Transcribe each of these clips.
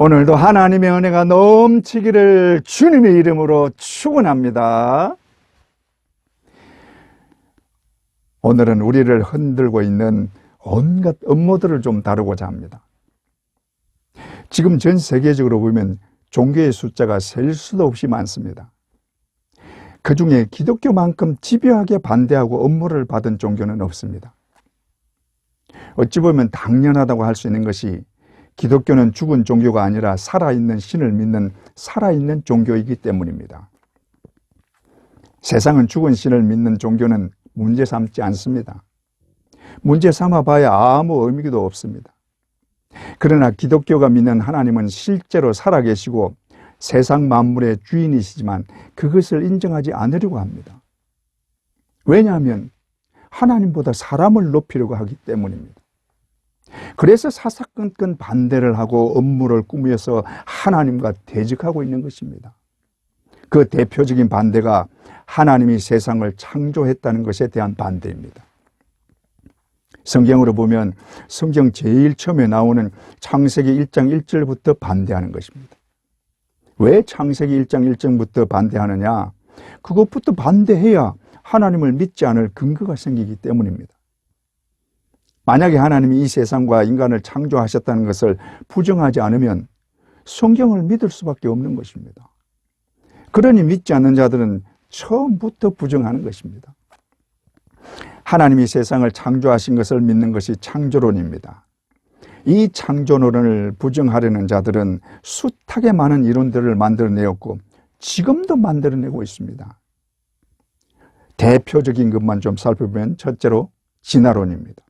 오늘도 하나님의 은혜가 넘치기를 주님의 이름으로 축원합니다. 오늘은 우리를 흔들고 있는 온갖 음모들을 좀 다루고자 합니다. 지금 전 세계적으로 보면 종교의 숫자가 셀 수도 없이 많습니다. 그 중에 기독교만큼 집요하게 반대하고 업무를 받은 종교는 없습니다. 어찌 보면 당연하다고 할 수 있는 것이 기독교는 죽은 종교가 아니라 살아있는 신을 믿는 살아있는 종교이기 때문입니다. 세상은 죽은 신을 믿는 종교는 문제 삼지 않습니다. 문제 삼아봐야 아무 의미도 없습니다. 그러나 기독교가 믿는 하나님은 실제로 살아계시고 세상 만물의 주인이시지만 그것을 인정하지 않으려고 합니다. 왜냐하면 하나님보다 사람을 높이려고 하기 때문입니다. 그래서 사사건건 반대를 하고 음모를 꾸며서 하나님과 대적하고 있는 것입니다. 그 대표적인 반대가 하나님이 세상을 창조했다는 것에 대한 반대입니다. 성경으로 보면 성경 제일 처음에 나오는 창세기 1장 1절부터 반대하는 것입니다. 왜 창세기 1장 1절부터 반대하느냐? 그것부터 반대해야 하나님을 믿지 않을 근거가 생기기 때문입니다. 만약에 하나님이 이 세상과 인간을 창조하셨다는 것을 부정하지 않으면 성경을 믿을 수밖에 없는 것입니다. 그러니 믿지 않는 자들은 처음부터 부정하는 것입니다. 하나님이 세상을 창조하신 것을 믿는 것이 창조론입니다. 이 창조론을 부정하려는 자들은 숱하게 많은 이론들을 만들어내었고 지금도 만들어내고 있습니다. 대표적인 것만 좀 살펴보면 첫째로 진화론입니다.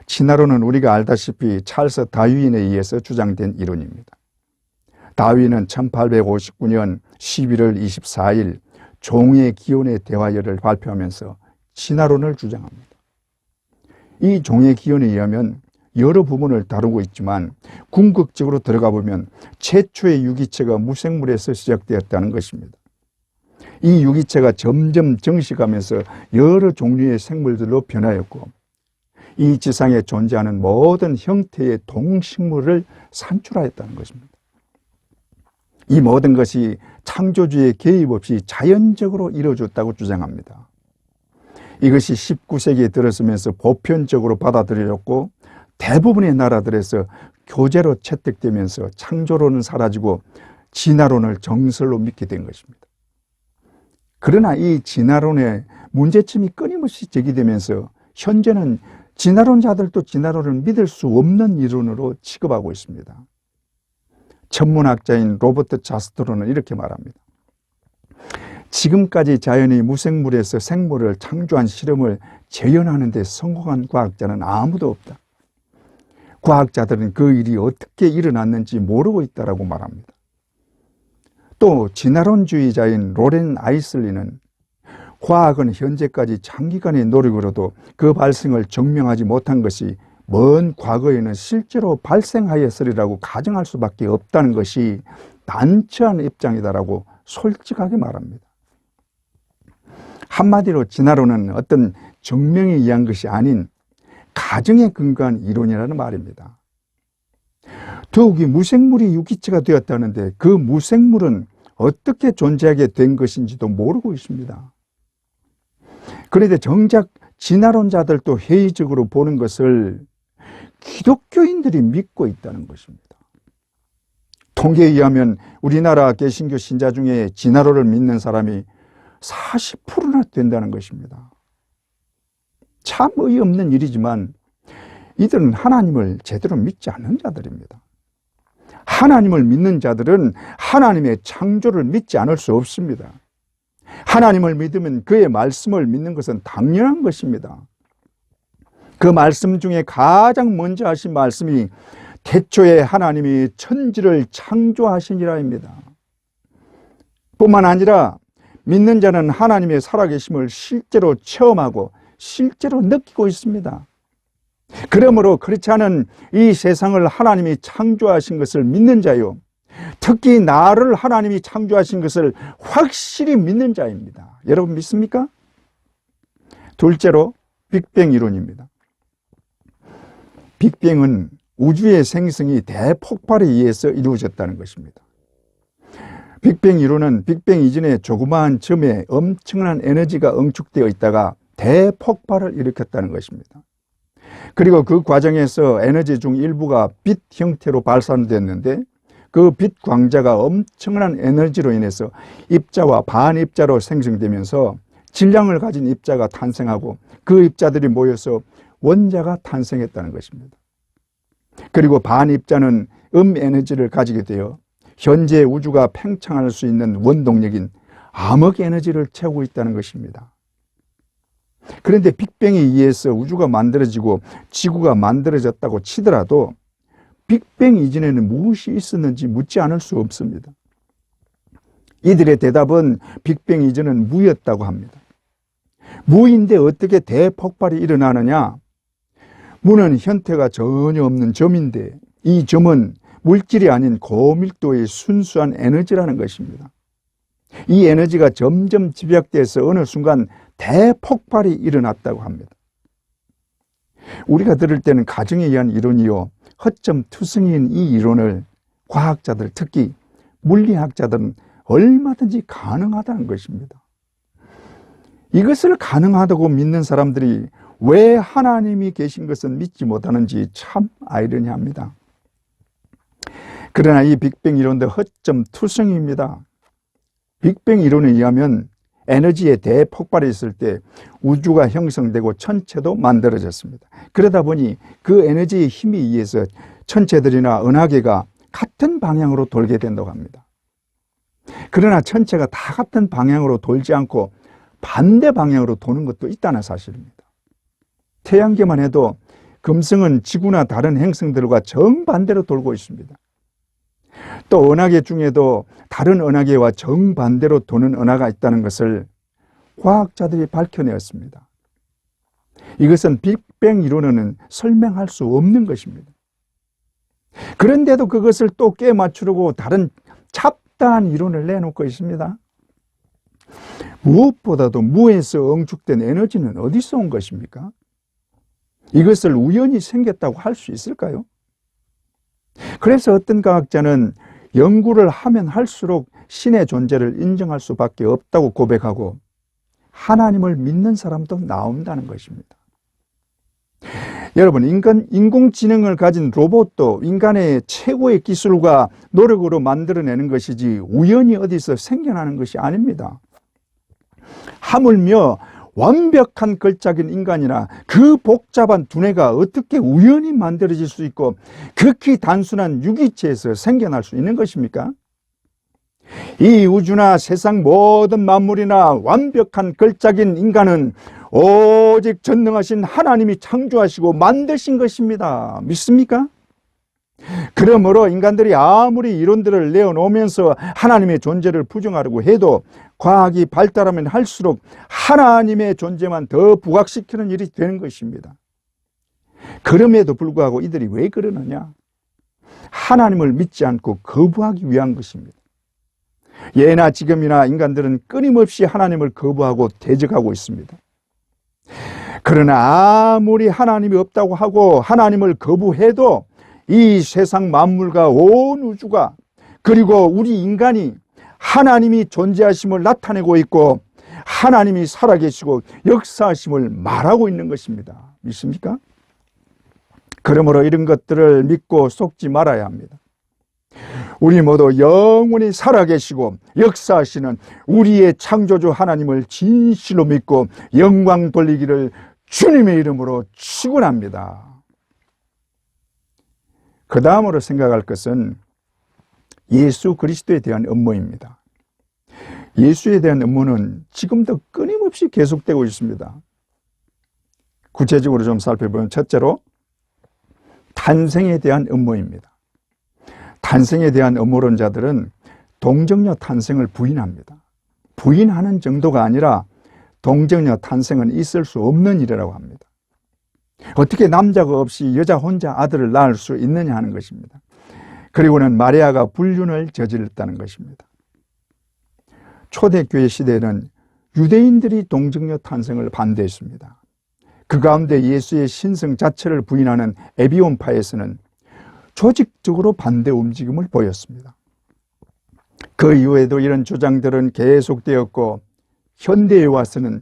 진화론은 우리가 알다시피 찰스 다윈에 의해서 주장된 이론입니다. 다윈은 1859년 11월 24일 종의 기원의 대화열을 발표하면서 진화론을 주장합니다. 이 종의 기원에 의하면 여러 부분을 다루고 있지만 궁극적으로 들어가 보면 최초의 유기체가 무생물에서 시작되었다는 것입니다. 이 유기체가 점점 정식하면서 여러 종류의 생물들로 변하였고 이 지상에 존재하는 모든 형태의 동식물을 산출하였다는 것입니다. 이 모든 것이 창조주의 개입 없이 자연적으로 이루어졌다고 주장합니다. 이것이 19세기에 들어서면서 보편적으로 받아들여졌고 대부분의 나라들에서 교재로 채택되면서 창조론은 사라지고 진화론을 정설로 믿게 된 것입니다. 그러나 이 진화론의 문제점이 끊임없이 제기되면서 현재는 진화론자들도 진화론을 믿을 수 없는 이론으로 취급하고 있습니다. 천문학자인 로버트 자스트로는 이렇게 말합니다. 지금까지 자연이 무생물에서 생물을 창조한 실험을 재현하는 데 성공한 과학자는 아무도 없다. 과학자들은 그 일이 어떻게 일어났는지 모르고 있다고 말합니다. 또 진화론주의자인 로렌 아이슬리는 과학은 현재까지 장기간의 노력으로도 그 발생을 증명하지 못한 것이 먼 과거에는 실제로 발생하였으리라고 가정할 수밖에 없다는 것이 난처한 입장이다라고 솔직하게 말합니다. 한마디로 진화론은 어떤 증명에 의한 것이 아닌 가정에 근거한 이론이라는 말입니다. 더욱이 무생물이 유기체가 되었다는데 그 무생물은 어떻게 존재하게 된 것인지도 모르고 있습니다. 그런데 정작 진화론자들도 회의적으로 보는 것을 기독교인들이 믿고 있다는 것입니다. 통계에 의하면 우리나라 개신교 신자 중에 진화론을 믿는 사람이 40%나 된다는 것입니다. 참 어이없는 일이지만 이들은 하나님을 제대로 믿지 않는 자들입니다. 하나님을 믿는 자들은 하나님의 창조를 믿지 않을 수 없습니다. 하나님을 믿으면 그의 말씀을 믿는 것은 당연한 것입니다. 그 말씀 중에 가장 먼저 하신 말씀이 태초에 하나님이 천지를 창조하시니라입니다. 뿐만 아니라 믿는 자는 하나님의 살아계심을 실제로 체험하고 실제로 느끼고 있습니다. 그러므로 그렇지 않은 이 세상을 하나님이 창조하신 것을 믿는 자요, 특히 나를 하나님이 창조하신 것을 확실히 믿는 자입니다. 여러분 믿습니까? 둘째로 빅뱅 이론입니다. 빅뱅은 우주의 생성이 대폭발에 의해서 이루어졌다는 것입니다. 빅뱅 이론은 빅뱅 이전에 조그마한 점에 엄청난 에너지가 응축되어 있다가 대폭발을 일으켰다는 것입니다. 그리고 그 과정에서 에너지 중 일부가 빛 형태로 발산됐는데 그 빛 광자가 엄청난 에너지로 인해서 입자와 반입자로 생성되면서 질량을 가진 입자가 탄생하고 그 입자들이 모여서 원자가 탄생했다는 것입니다. 그리고 반입자는 에너지를 가지게 되어 현재 우주가 팽창할 수 있는 원동력인 암흑 에너지를 채우고 있다는 것입니다. 그런데 빅뱅에 의해서 우주가 만들어지고 지구가 만들어졌다고 치더라도 빅뱅 이전에는 무엇이 있었는지 묻지 않을 수 없습니다. 이들의 대답은 빅뱅 이전은 무였다고 합니다. 무인데 어떻게 대폭발이 일어나느냐? 무는 형태가 전혀 없는 점인데 이 점은 물질이 아닌 고밀도의 순수한 에너지라는 것입니다. 이 에너지가 점점 집약돼서 어느 순간 대폭발이 일어났다고 합니다. 우리가 들을 때는 가정에 의한 이론이요, 허점투성이인 이 이론을 과학자들, 특히 물리학자들은 얼마든지 가능하다는 것입니다. 이것을 가능하다고 믿는 사람들이 왜 하나님이 계신 것을 믿지 못하는지 참 아이러니합니다. 그러나 이 빅뱅 이론도 허점투성이입니다. 빅뱅 이론에 의하면 에너지의 대폭발이 있을 때 우주가 형성되고 천체도 만들어졌습니다. 그러다 보니 그 에너지의 힘에 의해서 천체들이나 은하계가 같은 방향으로 돌게 된다고 합니다. 그러나 천체가 다 같은 방향으로 돌지 않고 반대 방향으로 도는 것도 있다는 사실입니다. 태양계만 해도 금성은 지구나 다른 행성들과 정반대로 돌고 있습니다. 또 은하계 중에도 다른 은하계와 정반대로 도는 은하가 있다는 것을 과학자들이 밝혀내었습니다. 이것은 빅뱅 이론으로는 설명할 수 없는 것입니다. 그런데도 그것을 또 깨맞추려고 다른 잡다한 이론을 내놓고 있습니다. 무엇보다도 무에서 응축된 에너지는 어디서 온 것입니까? 이것을 우연히 생겼다고 할 수 있을까요? 그래서 어떤 과학자는 연구를 하면 할수록 신의 존재를 인정할 수밖에 없다고 고백하고 하나님을 믿는 사람도 나온다는 것입니다. 여러분, 인공지능을 가진 로봇도 인간의 최고의 기술과 노력으로 만들어내는 것이지 우연히 어디서 생겨나는 것이 아닙니다. 하물며 완벽한 걸작인 인간이나 그 복잡한 두뇌가 어떻게 우연히 만들어질 수 있고 극히 단순한 유기체에서 생겨날 수 있는 것입니까? 이 우주나 세상 모든 만물이나 완벽한 걸작인 인간은 오직 전능하신 하나님이 창조하시고 만드신 것입니다. 믿습니까? 그러므로 인간들이 아무리 이론들을 내어놓으면서 하나님의 존재를 부정하려고 해도 과학이 발달하면 할수록 하나님의 존재만 더 부각시키는 일이 되는 것입니다. 그럼에도 불구하고 이들이 왜 그러느냐? 하나님을 믿지 않고 거부하기 위한 것입니다. 예나 지금이나 인간들은 끊임없이 하나님을 거부하고 대적하고 있습니다. 그러나 아무리 하나님이 없다고 하고 하나님을 거부해도 이 세상 만물과 온 우주가 그리고 우리 인간이 하나님이 존재하심을 나타내고 있고 하나님이 살아계시고 역사하심을 말하고 있는 것입니다. 믿습니까? 그러므로 이런 것들을 믿고 속지 말아야 합니다. 우리 모두 영원히 살아계시고 역사하시는 우리의 창조주 하나님을 진실로 믿고 영광 돌리기를 주님의 이름으로 축원합니다. 그 다음으로 생각할 것은 예수 그리스도에 대한 음모입니다. 예수에 대한 음모는 지금도 끊임없이 계속되고 있습니다. 구체적으로 좀 살펴보면 첫째로 탄생에 대한 음모입니다. 탄생에 대한 음모론자들은 동정녀 탄생을 부인합니다. 부인하는 정도가 아니라 동정녀 탄생은 있을 수 없는 일이라고 합니다. 어떻게 남자가 없이 여자 혼자 아들을 낳을 수 있느냐 하는 것입니다. 그리고는 마리아가 불륜을 저질렀다는 것입니다. 초대교회 시대에는 유대인들이 동정녀 탄생을 반대했습니다. 그 가운데 예수의 신성 자체를 부인하는 에비온파에서는 조직적으로 반대 움직임을 보였습니다. 그 이후에도 이런 주장들은 계속되었고 현대에 와서는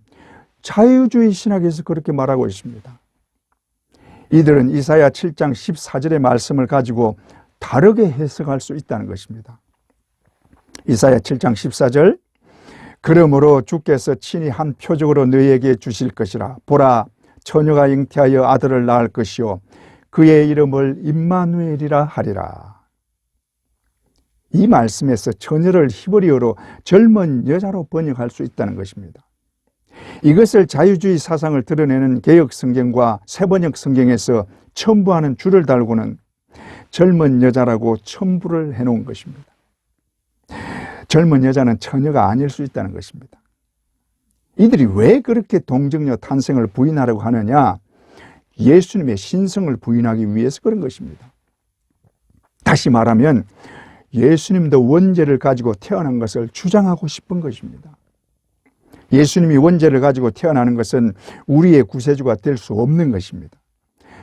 자유주의 신학에서 그렇게 말하고 있습니다. 이들은 이사야 7장 14절의 말씀을 가지고 다르게 해석할 수 있다는 것입니다. 이사야 7장 14절, 그러므로 주께서 친히 한 표적으로 너희에게 주실 것이라. 보라, 처녀가 잉태하여 아들을 낳을 것이요 그의 이름을 임마누엘이라 하리라. 이 말씀에서 처녀를 히브리어로 젊은 여자로 번역할 수 있다는 것입니다. 이것을 자유주의 사상을 드러내는 개역 성경과 새번역 성경에서 첨부하는 줄을 달고는 젊은 여자라고 첨부를 해놓은 것입니다. 젊은 여자는 처녀가 아닐 수 있다는 것입니다. 이들이 왜 그렇게 동정녀 탄생을 부인하려고 하느냐? 예수님의 신성을 부인하기 위해서 그런 것입니다. 다시 말하면 예수님도 원죄를 가지고 태어난 것을 주장하고 싶은 것입니다. 예수님이 원죄를 가지고 태어나는 것은 우리의 구세주가 될 수 없는 것입니다.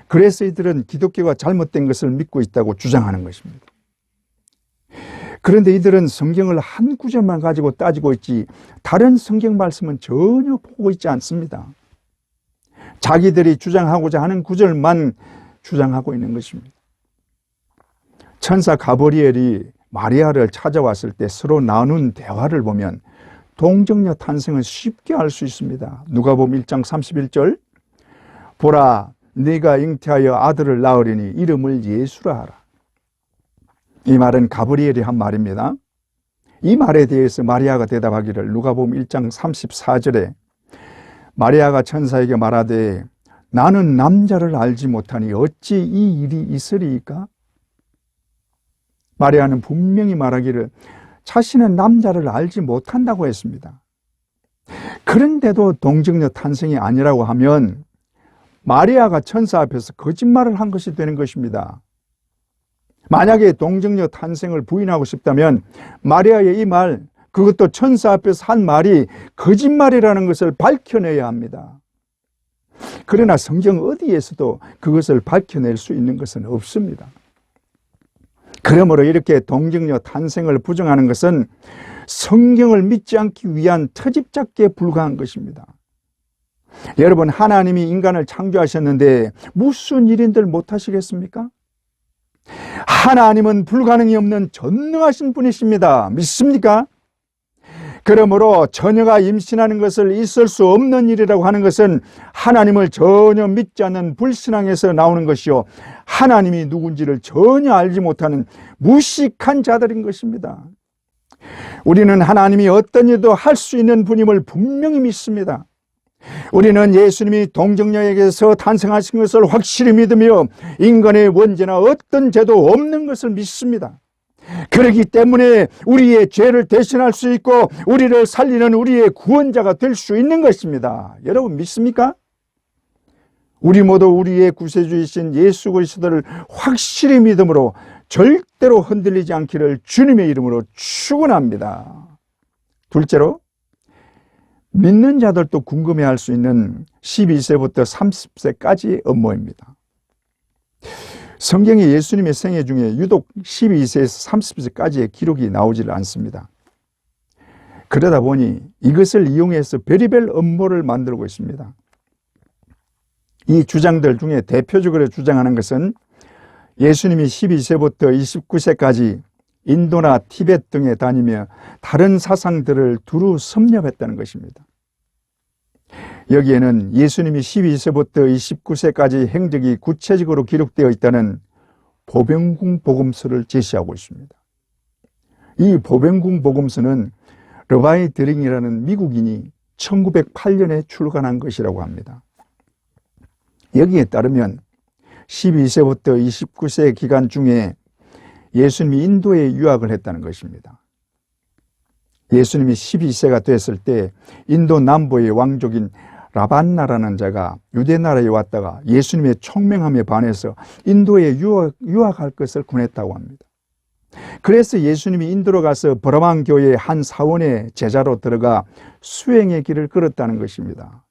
그래서 이들은 기독교가 잘못된 것을 믿고 있다고 주장하는 것입니다. 그런데 이들은 성경을 한 구절만 가지고 따지고 있지 다른 성경 말씀은 전혀 보고 있지 않습니다. 자기들이 주장하고자 하는 구절만 주장하고 있는 것입니다. 천사 가브리엘이 마리아를 찾아왔을 때 서로 나눈 대화를 보면 동정녀 탄생을 쉽게 알 수 있습니다. 누가복음 1장 31절, 보라, 네가 잉태하여 아들을 낳으리니 이름을 예수라 하라. 이 말은 가브리엘이 한 말입니다. 이 말에 대해서 마리아가 대답하기를 누가복음 1장 34절에 마리아가 천사에게 말하되 나는 남자를 알지 못하니 어찌 이 일이 있으리이까? 마리아는 분명히 말하기를 자신은 남자를 알지 못한다고 했습니다. 그런데도 동정녀 탄생이 아니라고 하면 마리아가 천사 앞에서 거짓말을 한 것이 되는 것입니다. 만약에 동정녀 탄생을 부인하고 싶다면 마리아의 이 말, 그것도 천사 앞에서 한 말이 거짓말이라는 것을 밝혀내야 합니다. 그러나 성경 어디에서도 그것을 밝혀낼 수 있는 것은 없습니다. 그러므로 이렇게 동정녀 탄생을 부정하는 것은 성경을 믿지 않기 위한 트집잡기에 불과한 것입니다. 여러분, 하나님이 인간을 창조하셨는데 무슨 일인들 못하시겠습니까? 하나님은 불가능이 없는 전능하신 분이십니다. 믿습니까? 그러므로 처녀가 임신하는 것을 있을 수 없는 일이라고 하는 것은 하나님을 전혀 믿지 않는 불신앙에서 나오는 것이요, 하나님이 누군지를 전혀 알지 못하는 무식한 자들인 것입니다. 우리는 하나님이 어떤 일도 할 수 있는 분임을 분명히 믿습니다. 우리는 예수님이 동정녀에게서 탄생하신 것을 확실히 믿으며 인간의 원죄나 어떤 죄도 없는 것을 믿습니다. 그렇기 때문에 우리의 죄를 대신할 수 있고 우리를 살리는 우리의 구원자가 될 수 있는 것입니다. 여러분 믿습니까? 우리 모두 우리의 구세주이신 예수 그리스도를 확실히 믿음으로 절대로 흔들리지 않기를 주님의 이름으로 축원합니다. 둘째로, 믿는 자들도 궁금해할 수 있는 12세부터 30세까지의 업무입니다. 성경에 예수님의 생애 중에 유독 12세에서 30세까지의 기록이 나오질 않습니다. 그러다 보니 이것을 이용해서 별의별 음모를 만들고 있습니다. 이 주장들 중에 대표적으로 주장하는 것은 예수님이 12세부터 29세까지 인도나 티벳 등에 다니며 다른 사상들을 두루 섭렵했다는 것입니다. 여기에는 예수님이 12세부터 29세까지 행적이 구체적으로 기록되어 있다는 보병궁 복음서를 제시하고 있습니다. 이 보병궁 복음서는 러바이 드링이라는 미국인이 1908년에 출간한 것이라고 합니다. 여기에 따르면 12세부터 29세 기간 중에 예수님이 인도에 유학을 했다는 것입니다. 예수님이 12세가 됐을 때 인도 남부의 왕족인 라반나라는 자가 유대나라에 왔다가 예수님의 총명함에 반해서 인도에 유학할 것을 권했다고 합니다. 그래서 예수님이 인도로 가서 브라만 교회의 한 사원의 제자로 들어가 수행의 길을 걸었다는 것입니다.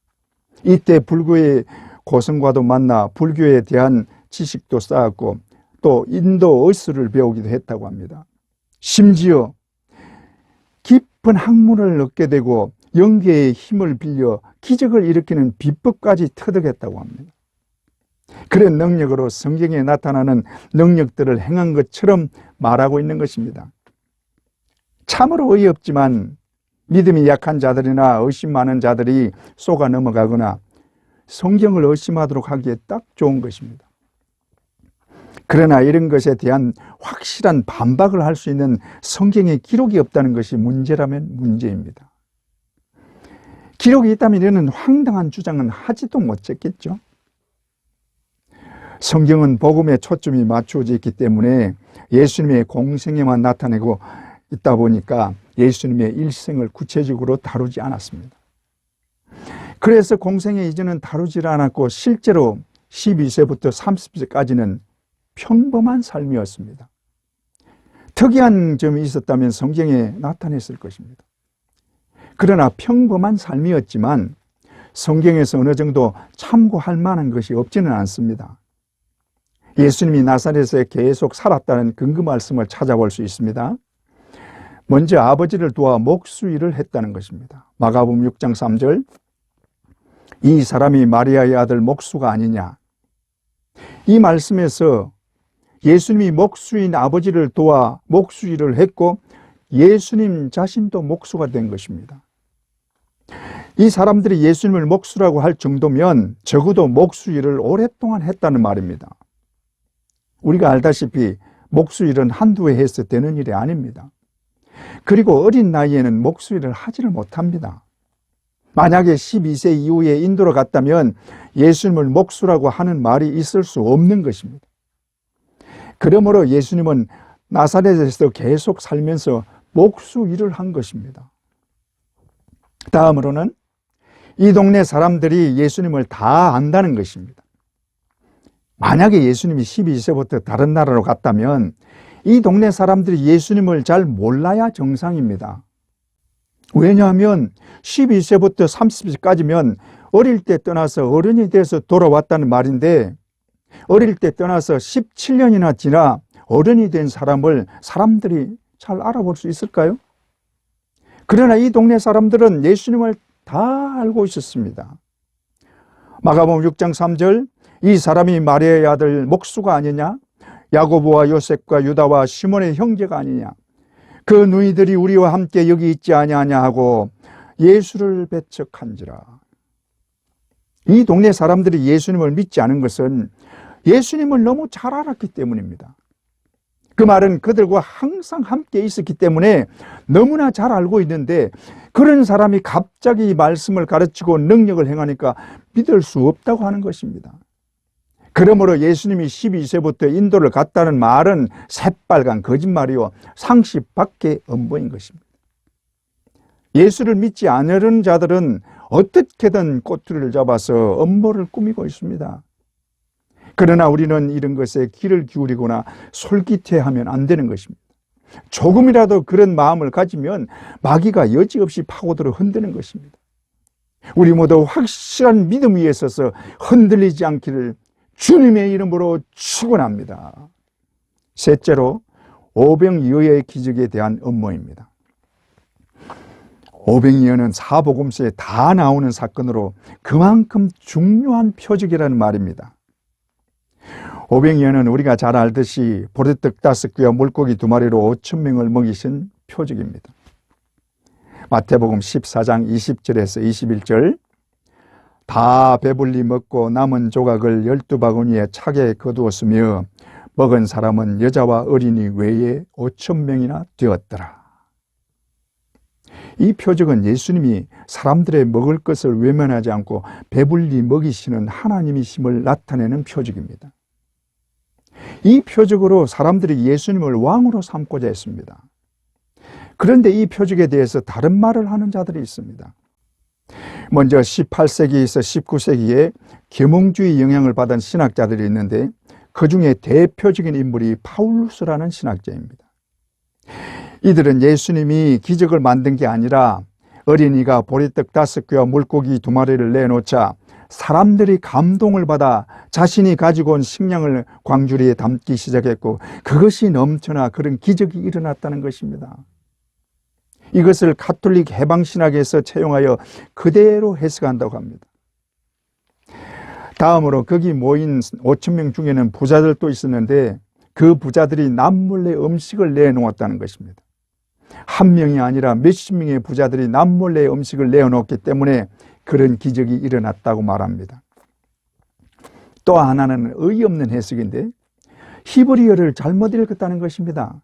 이때 불교의 고성과도 만나 불교에 대한 지식도 쌓았고 또 인도 어수를 배우기도 했다고 합니다. 심지어 깊은 학문을 얻게 되고 영계의 힘을 빌려 기적을 일으키는 비법까지 터득했다고 합니다. 그런 능력으로 성경에 나타나는 능력들을 행한 것처럼 말하고 있는 것입니다. 참으로 어이없지만 믿음이 약한 자들이나 의심 많은 자들이 속아 넘어가거나 성경을 의심하도록 하기에 딱 좋은 것입니다. 그러나 이런 것에 대한 확실한 반박을 할 수 있는 성경의 기록이 없다는 것이 문제라면 문제입니다. 기록이 있다면 이런 황당한 주장은 하지도 못했겠죠. 성경은 복음에 초점이 맞추어져 있기 때문에 예수님의 공생에만 나타내고 있다 보니까 예수님의 일생을 구체적으로 다루지 않았습니다. 그래서 공생애 이전은 다루지 않았고 실제로 12세부터 30세까지는 평범한 삶이었습니다. 특이한 점이 있었다면 성경에 나타냈을 것입니다. 그러나 평범한 삶이었지만 성경에서 어느 정도 참고할 만한 것이 없지는 않습니다. 예수님이 나사렛에 계속 살았다는 근거 말씀을 찾아볼 수 있습니다. 먼저 아버지를 도와 목수일을 했다는 것입니다. 마가복음 6장 3절, 이 사람이 마리아의 아들 목수가 아니냐. 이 말씀에서 예수님이 목수인 아버지를 도와 목수일을 했고 예수님 자신도 목수가 된 것입니다. 이 사람들이 예수님을 목수라고 할 정도면 적어도 목수일을 오랫동안 했다는 말입니다. 우리가 알다시피 목수일은 한두 해 했을 때는 일이 아닙니다. 그리고 어린 나이에는 목수일을 하지를 못합니다. 만약에 12세 이후에 인도로 갔다면 예수님을 목수라고 하는 말이 있을 수 없는 것입니다. 그러므로 예수님은 나사렛에서 계속 살면서 목수 일을 한 것입니다. 다음으로는 이 동네 사람들이 예수님을 다 안다는 것입니다. 만약에 예수님이 12세부터 다른 나라로 갔다면 이 동네 사람들이 예수님을 잘 몰라야 정상입니다. 왜냐하면 12세부터 30세까지면 어릴 때 떠나서 어른이 돼서 돌아왔다는 말인데 어릴 때 떠나서 17년이나 지나 어른이 된 사람을 사람들이 잘 알아볼 수 있을까요? 그러나 이 동네 사람들은 예수님을 다 알고 있었습니다. 마가복음 6장 3절, 이 사람이 마리아의 아들 목수가 아니냐? 야고보와 요셉과 유다와 시몬의 형제가 아니냐? 그 누이들이 우리와 함께 여기 있지 아니하냐 하고 예수를 배척한지라. 이 동네 사람들이 예수님을 믿지 않은 것은 예수님을 너무 잘 알았기 때문입니다. 그 말은 그들과 항상 함께 있었기 때문에 너무나 잘 알고 있는데 그런 사람이 갑자기 말씀을 가르치고 능력을 행하니까 믿을 수 없다고 하는 것입니다. 그러므로 예수님이 12세부터 인도를 갔다는 말은 새빨간 거짓말이요 상식 밖의 음보인 것입니다. 예수를 믿지 않으려는 자들은 어떻게든 꼬투리를 잡아서 음모를 꾸미고 있습니다. 그러나 우리는 이런 것에 귀를 기울이거나 솔깃해하면 안 되는 것입니다. 조금이라도 그런 마음을 가지면 마귀가 여지없이 파고들어 흔드는 것입니다. 우리 모두 확실한 믿음 위에 서서 흔들리지 않기를 주님의 이름으로 축원합니다. 셋째로 오병이어의 기적에 대한 음모입니다. 오병이어는 사복음서에 다 나오는 사건으로 그만큼 중요한 표적이라는 말입니다. 오병이어는 우리가 잘 알듯이 보리떡 5개와 물고기 2마리로 5,000명을 먹이신 표적입니다. 마태복음 14장 20절에서 21절, 다 배불리 먹고 남은 조각을 12바구니에 차게 거두었으며 먹은 사람은 여자와 어린이 외에 5,000명이나 되었더라. 이 표적은 예수님이 사람들의 먹을 것을 외면하지 않고 배불리 먹이시는 하나님이심을 나타내는 표적입니다. 이 표적으로 사람들이 예수님을 왕으로 삼고자 했습니다. 그런데 이 표적에 대해서 다른 말을 하는 자들이 있습니다. 먼저 18세기에서 19세기에 계몽주의 영향을 받은 신학자들이 있는데 그 중에 대표적인 인물이 파울루스라는 신학자입니다. 이들은 예수님이 기적을 만든 게 아니라 어린이가 보리떡 5개와 물고기 2마리를 내놓자 사람들이 감동을 받아 자신이 가지고 온 식량을 광주리에 담기 시작했고 그것이 넘쳐나 그런 기적이 일어났다는 것입니다. 이것을 가톨릭 해방신학에서 채용하여 그대로 해석한다고 합니다. 다음으로 거기 모인 5,000명 중에는 부자들도 있었는데 그 부자들이 남몰래 음식을 내놓았다는 것입니다. 한 명이 아니라 몇십 명의 부자들이 남몰래 음식을 내어놓았기 때문에 그런 기적이 일어났다고 말합니다. 또 하나는 어이없는 해석인데 히브리어를 잘못 읽었다는 것입니다.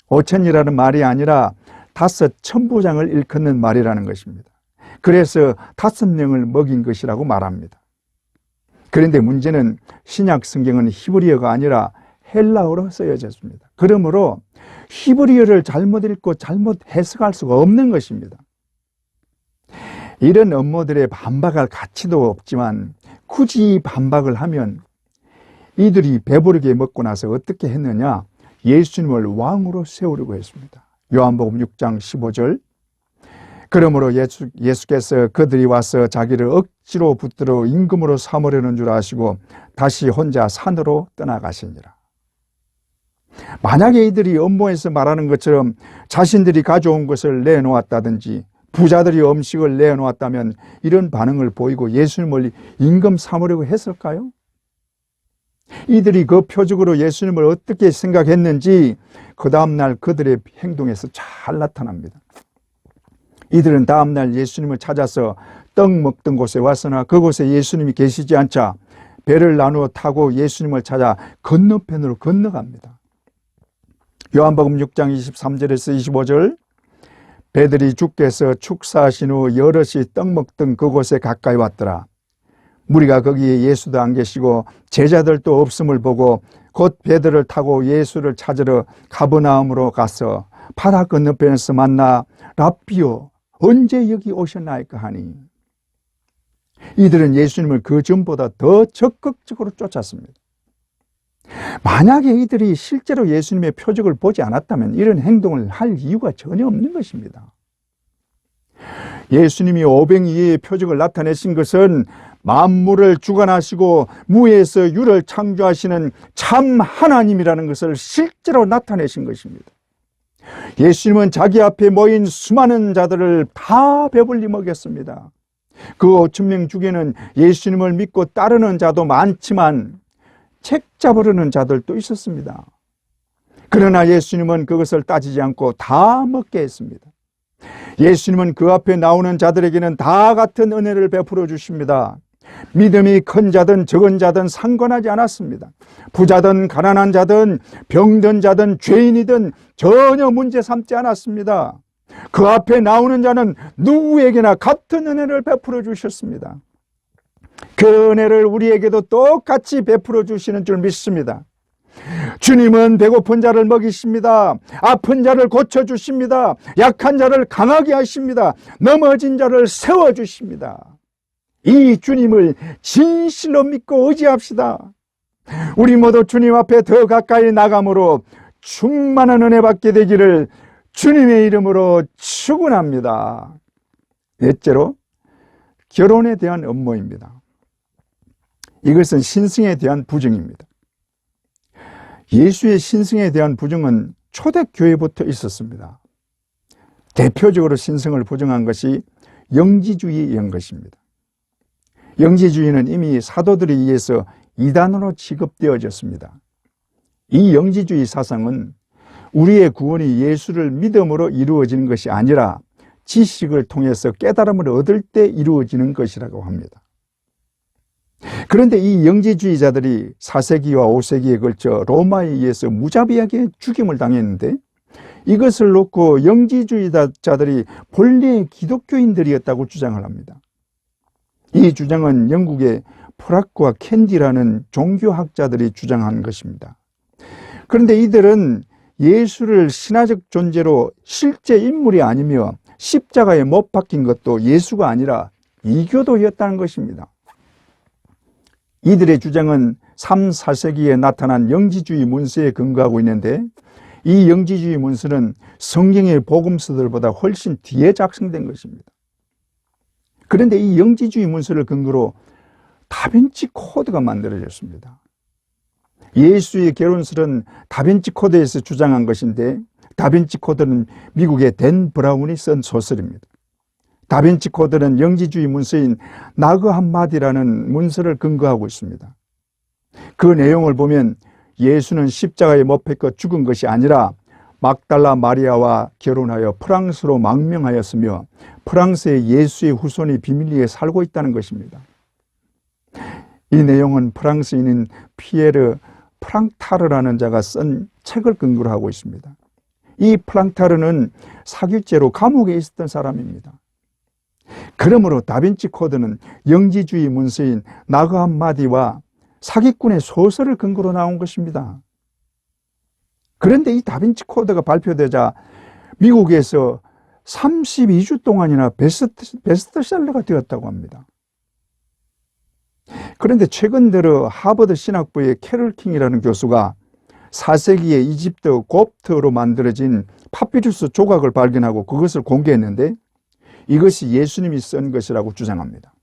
5,000이라는 말이 아니라 5,000부장을 일컫는 말이라는 것입니다. 그래서 5명을 먹인 것이라고 말합니다. 그런데 문제는 신약 성경은 히브리어가 아니라 헬라어로 쓰여졌습니다. 그러므로 히브리어를 잘못 읽고 잘못 해석할 수가 없는 것입니다. 이런 업무들에 반박할 가치도 없지만 굳이 반박을 하면 이들이 배부르게 먹고 나서 어떻게 했느냐? 예수님을 왕으로 세우려고 했습니다. 요한복음 6장 15절. 그러므로 예수께서 그들이 와서 자기를 억지로 붙들어 임금으로 삼으려는 줄 아시고 다시 혼자 산으로 떠나가시니라. 만약에 이들이 업무에서 말하는 것처럼 자신들이 가져온 것을 내놓았다든지 부자들이 음식을 내놓았다면 이런 반응을 보이고 예수님을 임금 삼으려고 했을까요? 이들이 그 표적으로 예수님을 어떻게 생각했는지 그 다음날 그들의 행동에서 잘 나타납니다. 이들은 다음날 예수님을 찾아서 떡 먹던 곳에 왔으나 그곳에 예수님이 계시지 않자 배를 나누어 타고 예수님을 찾아 건너편으로 건너갑니다. 요한복음 6장 23절에서 25절. 배들이 주께서 축사하신 후 여럿이 떡 먹던 그곳에 가까이 왔더라. 무리가 거기에 예수도 안 계시고 제자들도 없음을 보고 곧 배들을 타고 예수를 찾으러 가버나움으로 가서 바다 건너편에서 만나 랍비요 언제 여기 오셨나이까 하니. 이들은 예수님을 그 전보다 더 적극적으로 쫓았습니다. 만약에 이들이 실제로 예수님의 표적을 보지 않았다면 이런 행동을 할 이유가 전혀 없는 것입니다. 예수님이 오병이의 표적을 나타내신 것은 만물을 주관하시고 무에서 유를 창조하시는 참 하나님이라는 것을 실제로 나타내신 것입니다. 예수님은 자기 앞에 모인 수많은 자들을 다 배불리 먹였습니다. 그 5,000명 중에는 예수님을 믿고 따르는 자도 많지만 책 잡으려는 자들도 있었습니다. 그러나 예수님은 그것을 따지지 않고 다 먹게 했습니다. 예수님은 그 앞에 나오는 자들에게는 다 같은 은혜를 베풀어 주십니다. 믿음이 큰 자든 적은 자든 상관하지 않았습니다. 부자든 가난한 자든 병든 자든 죄인이든 전혀 문제 삼지 않았습니다. 그 앞에 나오는 자는 누구에게나 같은 은혜를 베풀어 주셨습니다. 그 은혜를 우리에게도 똑같이 베풀어 주시는 줄 믿습니다. 주님은 배고픈 자를 먹이십니다. 아픈 자를 고쳐주십니다. 약한 자를 강하게 하십니다. 넘어진 자를 세워주십니다. 이 주님을 진실로 믿고 의지합시다. 우리 모두 주님 앞에 더 가까이 나감으로 충만한 은혜 받게 되기를 주님의 이름으로 축원합니다. 넷째로 결혼에 대한 음모입니다. 이것은 신승에 대한 부정입니다. 예수의 신승에 대한 부정은 초대교회부터 있었습니다. 대표적으로 신승을 부정한 것이 영지주의인 것입니다. 영지주의는 이미 사도들에 의해서 이단으로 취급되어졌습니다. 이 영지주의 사상은 우리의 구원이 예수를 믿음으로 이루어지는 것이 아니라 지식을 통해서 깨달음을 얻을 때 이루어지는 것이라고 합니다. 그런데 이 영지주의자들이 4세기와 5세기에 걸쳐 로마에 의해서 무자비하게 죽임을 당했는데 이것을 놓고 영지주의자들이 본래 기독교인들이었다고 주장을 합니다. 이 주장은 영국의 프락과 캔디라는 종교학자들이 주장한 것입니다. 그런데 이들은 예수를 신화적 존재로 실제 인물이 아니며 십자가에 못 박힌 것도 예수가 아니라 이교도였다는 것입니다. 이들의 주장은 3, 4세기에 나타난 영지주의 문서에 근거하고 있는데 이 영지주의 문서는 성경의 복음서들보다 훨씬 뒤에 작성된 것입니다. 그런데 이 영지주의 문서를 근거로 다빈치 코드가 만들어졌습니다. 예수의 결혼설은 다빈치 코드에서 주장한 것인데, 다빈치 코드는 미국의 댄 브라운이 쓴 소설입니다. 다빈치 코드는 영지주의 문서인 나그 한마디라는 문서를 근거하고 있습니다. 그 내용을 보면 예수는 십자가에 못 박혀 죽은 것이 아니라 막달라 마리아와 결혼하여 프랑스로 망명하였으며 프랑스의 예수의 후손이 비밀리에 살고 있다는 것입니다. 이 내용은 프랑스인인 피에르 프랑타르라는 자가 쓴 책을 근거로 하고 있습니다. 이 프랑타르는 사기죄로 감옥에 있었던 사람입니다. 그러므로 다빈치 코드는 영지주의 문서인 나그 한마디와 사기꾼의 소설을 근거로 나온 것입니다. 그런데 이 다빈치 코드가 발표되자 미국에서 32주 동안이나 베스트셀러가 되었다고 합니다. 그런데 최근 들어 하버드 신학부의 캐럴 킹이라는 교수가 4세기의 이집트 곱트로 만들어진 파피루스 조각을 발견하고 그것을 공개했는데 이것이 예수님이 쓴 것이라고 주장합니다.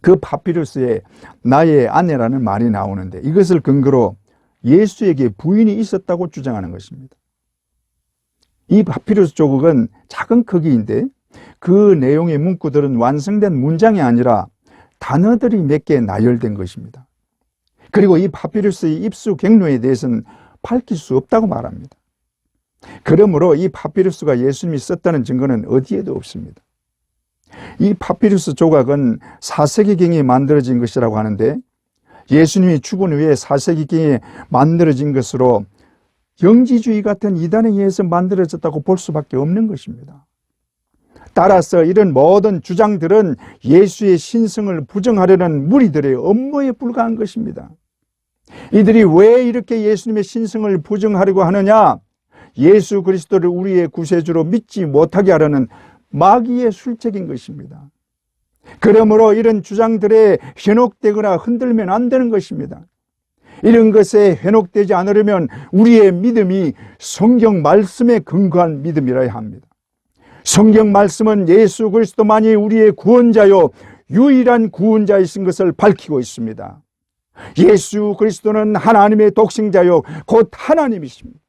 그 파피루스에 나의 아내라는 말이 나오는데 이것을 근거로 예수에게 부인이 있었다고 주장하는 것입니다. 이 파피루스 조각은 작은 크기인데 그 내용의 문구들은 완성된 문장이 아니라 단어들이 몇 개 나열된 것입니다. 그리고 이 파피루스의 입수 경로에 대해서는 밝힐 수 없다고 말합니다. 그러므로 이 파피루스가 예수님이 썼다는 증거는 어디에도 없습니다. 이 파피루스 조각은 4세기경에 만들어진 것이라고 하는데 예수님이 죽은 후에 4세기경에 만들어진 것으로 영지주의 같은 이단에 의해서 만들어졌다고 볼 수밖에 없는 것입니다. 따라서 이런 모든 주장들은 예수의 신성을 부정하려는 무리들의 업무에 불과한 것입니다. 이들이 왜 이렇게 예수님의 신성을 부정하려고 하느냐? 예수 그리스도를 우리의 구세주로 믿지 못하게 하려는 마귀의 술책인 것입니다. 그러므로 이런 주장들에 현혹되거나 흔들면 안 되는 것입니다. 이런 것에 현혹되지 않으려면 우리의 믿음이 성경 말씀에 근거한 믿음이라야 합니다. 성경 말씀은 예수 그리스도만이 우리의 구원자요 유일한 구원자이신 것을 밝히고 있습니다. 예수 그리스도는 하나님의 독생자요 곧 하나님이십니다.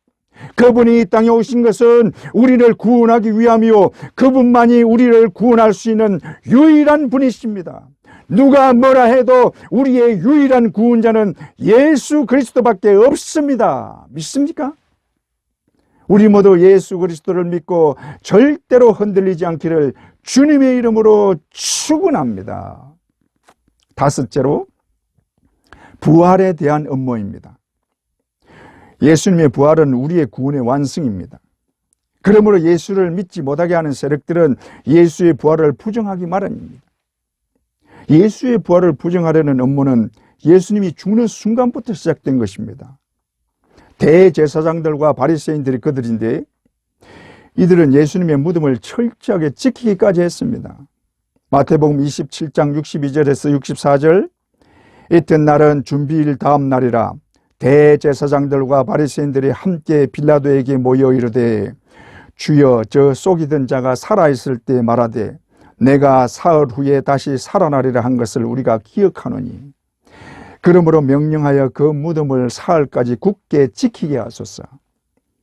그분이 이 땅에 오신 것은 우리를 구원하기 위함이요 그분만이 우리를 구원할 수 있는 유일한 분이십니다. 누가 뭐라 해도 우리의 유일한 구원자는 예수 그리스도밖에 없습니다. 믿습니까? 우리 모두 예수 그리스도를 믿고 절대로 흔들리지 않기를 주님의 이름으로 축원합니다. 다섯째로 부활에 대한 음모입니다. 예수님의 부활은 우리의 구원의 완성입니다. 그러므로 예수를 믿지 못하게 하는 세력들은 예수의 부활을 부정하기 마련입니다. 예수의 부활을 부정하려는 음모는 예수님이 죽는 순간부터 시작된 것입니다. 대제사장들과 바리새인들이 그들인데 이들은 예수님의 무덤을 철저하게 지키기까지 했습니다. 마태복음 27장 62절에서 64절 이튿날은 준비일 다음 날이라 대제사장들과 바리새인들이 함께 빌라도에게 모여 이르되 주여 저 속이던 자가 살아있을 때 말하되 내가 사흘 후에 다시 살아나리라 한 것을 우리가 기억하노니 그러므로 명령하여 그 무덤을 사흘까지 굳게 지키게 하소서.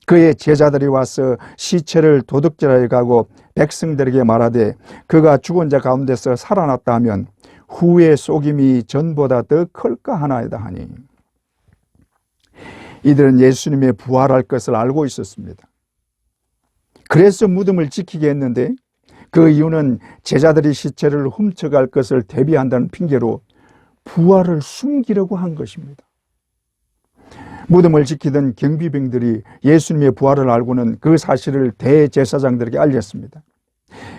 그의 제자들이 와서 시체를 도둑질하여 가고 백성들에게 말하되 그가 죽은 자 가운데서 살아났다 하면 후의 속임이 전보다 더 클까 하나이다 하니 이들은 예수님의 부활할 것을 알고 있었습니다. 그래서 무덤을 지키게 했는데 그 이유는 제자들이 시체를 훔쳐갈 것을 대비한다는 핑계로 부활을 숨기려고 한 것입니다. 무덤을 지키던 경비병들이 예수님의 부활을 알고는 그 사실을 대제사장들에게 알렸습니다.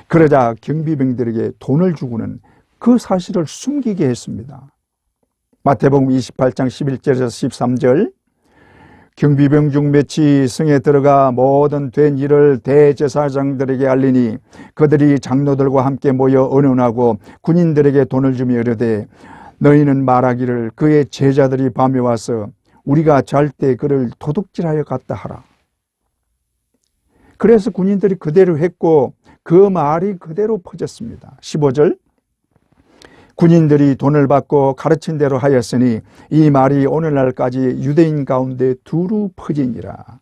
그러자 경비병들에게 돈을 주고는 그 사실을 숨기게 했습니다. 마태복음 28장 11절에서 13절 경비병 중 몇이 성에 들어가 모든 된 일을 대제사장들에게 알리니 그들이 장로들과 함께 모여 의논하고 군인들에게 돈을 주며 이르되 너희는 말하기를 그의 제자들이 밤에 와서 우리가 잘 때 그를 도둑질하여 갔다 하라. 그래서 군인들이 그대로 했고 그 말이 그대로 퍼졌습니다. 15절, 군인들이 돈을 받고 가르친 대로 하였으니 이 말이 오늘날까지 유대인 가운데 두루 퍼지니라.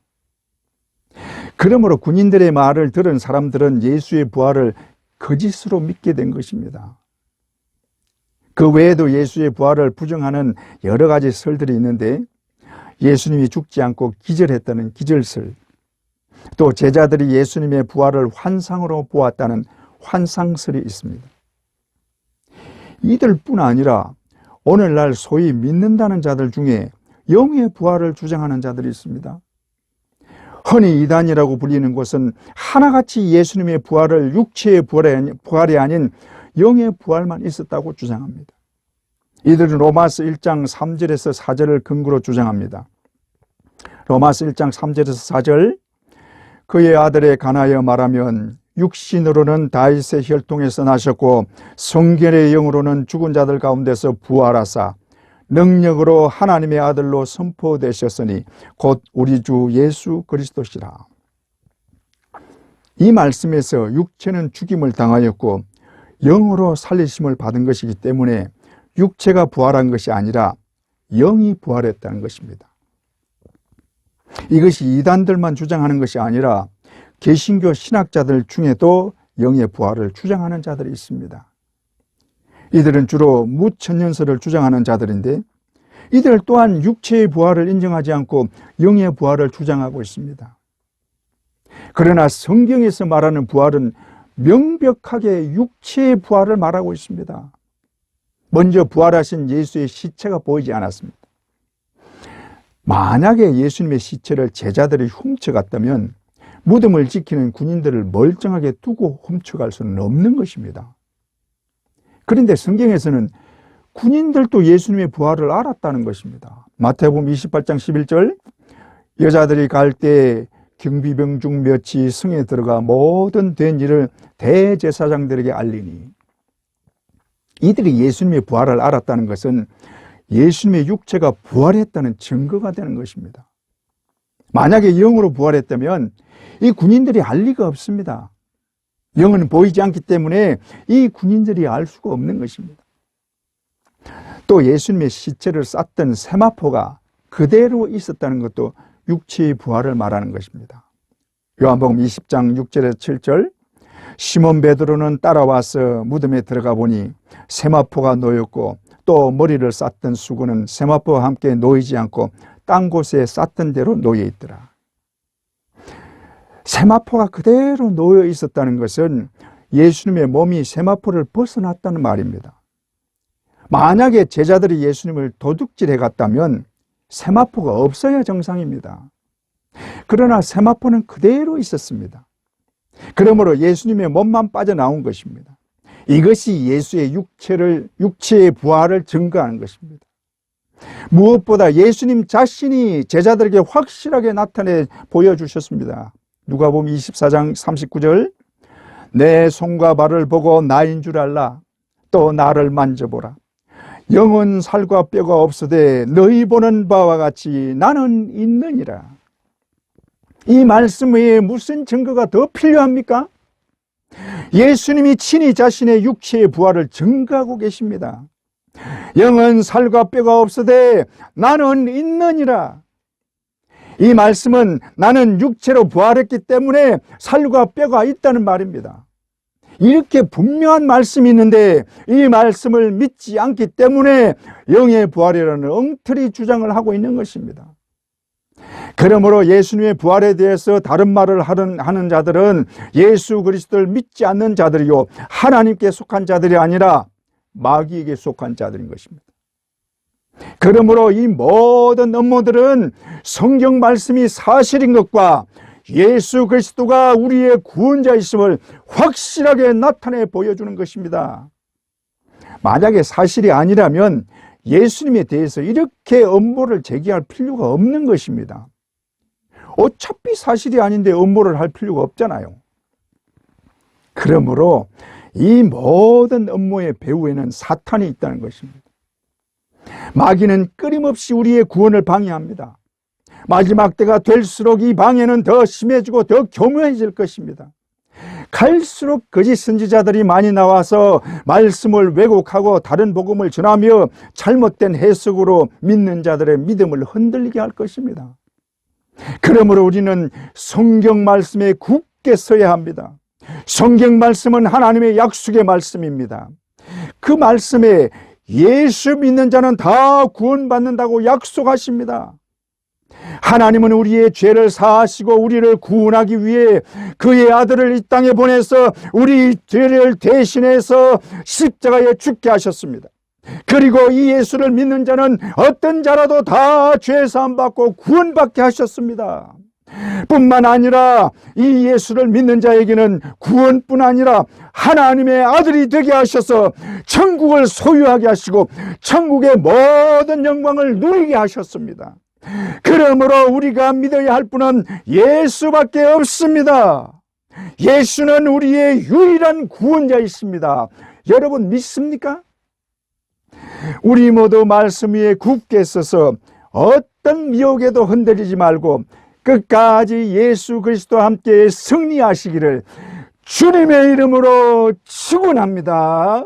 그러므로 군인들의 말을 들은 사람들은 예수의 부활을 거짓으로 믿게 된 것입니다. 그 외에도 예수의 부활을 부정하는 여러 가지 설들이 있는데, 예수님이 죽지 않고 기절했다는 기절설, 또 제자들이 예수님의 부활을 환상으로 보았다는 환상설이 있습니다. 이들뿐 아니라 오늘날 소위 믿는다는 자들 중에 영의 부활을 주장하는 자들이 있습니다. 흔히 이단이라고 불리는 곳은 하나같이 예수님의 부활을 육체의 부활이 아닌 영의 부활만 있었다고 주장합니다. 이들은 로마서 1장 3절에서 4절을 근거로 주장합니다. 로마서 1장 3절에서 4절, 그의 아들에 관하여 말하면 육신으로는 다윗의 혈통에서 나셨고 성결의 영으로는 죽은 자들 가운데서 부활하사 능력으로 하나님의 아들로 선포되셨으니 곧 우리 주 예수 그리스도시라. 이 말씀에서 육체는 죽임을 당하였고 영으로 살리심을 받은 것이기 때문에 육체가 부활한 것이 아니라 영이 부활했다는 것입니다. 이것이 이단들만 주장하는 것이 아니라 개신교 신학자들 중에도 영의 부활을 주장하는 자들이 있습니다. 이들은 주로 무천년설을 주장하는 자들인데, 이들 또한 육체의 부활을 인정하지 않고 영의 부활을 주장하고 있습니다. 그러나 성경에서 말하는 부활은 명백하게 육체의 부활을 말하고 있습니다. 먼저 부활하신 예수의 시체가 보이지 않았습니다. 만약에 예수님의 시체를 제자들이 훔쳐갔다면 무덤을 지키는 군인들을 멀쩡하게 두고 훔쳐갈 수는 없는 것입니다. 그런데 성경에서는 군인들도 예수님의 부활을 알았다는 것입니다. 마태복음 28장 11절, 여자들이 갈 때 경비병 중 몇이 성에 들어가 모든 된 일을 대제사장들에게 알리니, 이들이 예수님의 부활을 알았다는 것은 예수님의 육체가 부활했다는 증거가 되는 것입니다. 만약에 영으로 부활했다면 이 군인들이 알 리가 없습니다. 영은 보이지 않기 때문에 이 군인들이 알 수가 없는 것입니다. 또 예수님의 시체를 쌌던 세마포가 그대로 있었다는 것도 육체의 부활을 말하는 것입니다. 요한복음 20장 6절에서 7절, 시몬 베드로는 따라와서 무덤에 들어가 보니 세마포가 놓였고 또 머리를 쌌던 수건은 세마포와 함께 놓이지 않고 딴 곳에 쌌던 대로 놓여 있더라. 세마포가 그대로 놓여 있었다는 것은 예수님의 몸이 세마포를 벗어났다는 말입니다. 만약에 제자들이 예수님을 도둑질해 갔다면 세마포가 없어야 정상입니다. 그러나 세마포는 그대로 있었습니다. 그러므로 예수님의 몸만 빠져나온 것입니다. 이것이 예수의 육체의 부활을 증거하는 것입니다. 무엇보다 예수님 자신이 제자들에게 확실하게 나타내 보여주셨습니다. 누가복음 24장 39절, 내 손과 발을 보고 나인 줄 알라. 또 나를 만져보라. 영은 살과 뼈가 없으되 너희 보는 바와 같이 나는 있느니라. 이 말씀 외에 무슨 증거가 더 필요합니까? 예수님이 친히 자신의 육체의 부활을 증거하고 계십니다. 영은 살과 뼈가 없으되 나는 있느니라. 이 말씀은 나는 육체로 부활했기 때문에 살과 뼈가 있다는 말입니다. 이렇게 분명한 말씀이 있는데 이 말씀을 믿지 않기 때문에 영의 부활이라는 엉터리 주장을 하고 있는 것입니다. 그러므로 예수님의 부활에 대해서 다른 말을 하는 자들은 예수 그리스도를 믿지 않는 자들이요, 하나님께 속한 자들이 아니라 마귀에게 속한 자들인 것입니다. 그러므로 이 모든 음모들은 성경 말씀이 사실인 것과 예수 그리스도가 우리의 구원자이심을 확실하게 나타내 보여주는 것입니다. 만약에 사실이 아니라면 예수님에 대해서 이렇게 음모를 제기할 필요가 없는 것입니다. 어차피 사실이 아닌데 음모를 할 필요가 없잖아요. 그러므로 이 모든 음모의 배후에는 사탄이 있다는 것입니다. 마귀는 끊임없이 우리의 구원을 방해합니다. 마지막 때가 될수록 이 방해는 더 심해지고 더 교묘해질 것입니다. 갈수록 거짓 선지자들이 많이 나와서 말씀을 왜곡하고 다른 복음을 전하며 잘못된 해석으로 믿는 자들의 믿음을 흔들리게 할 것입니다. 그러므로 우리는 성경 말씀에 굳게 서야 합니다. 성경 말씀은 하나님의 약속의 말씀입니다. 그 말씀에 예수 믿는 자는 다 구원받는다고 약속하십니다. 하나님은 우리의 죄를 사하시고 우리를 구원하기 위해 그의 아들을 이 땅에 보내서 우리 죄를 대신해서 십자가에 죽게 하셨습니다. 그리고 이 예수를 믿는 자는 어떤 자라도 다 죄 사함 받고 구원받게 하셨습니다. 뿐만 아니라 이 예수를 믿는 자에게는 구원뿐 아니라 하나님의 아들이 되게 하셔서 천국을 소유하게 하시고 천국의 모든 영광을 누리게 하셨습니다. 그러므로 우리가 믿어야 할 분은 예수밖에 없습니다. 예수는 우리의 유일한 구원자이십니다. 여러분 믿습니까? 우리 모두 말씀 위에 굳게 서서 어떤 미혹에도 흔들리지 말고 끝까지 예수 그리스도와 함께 승리하시기를 주님의 이름으로 축원합니다.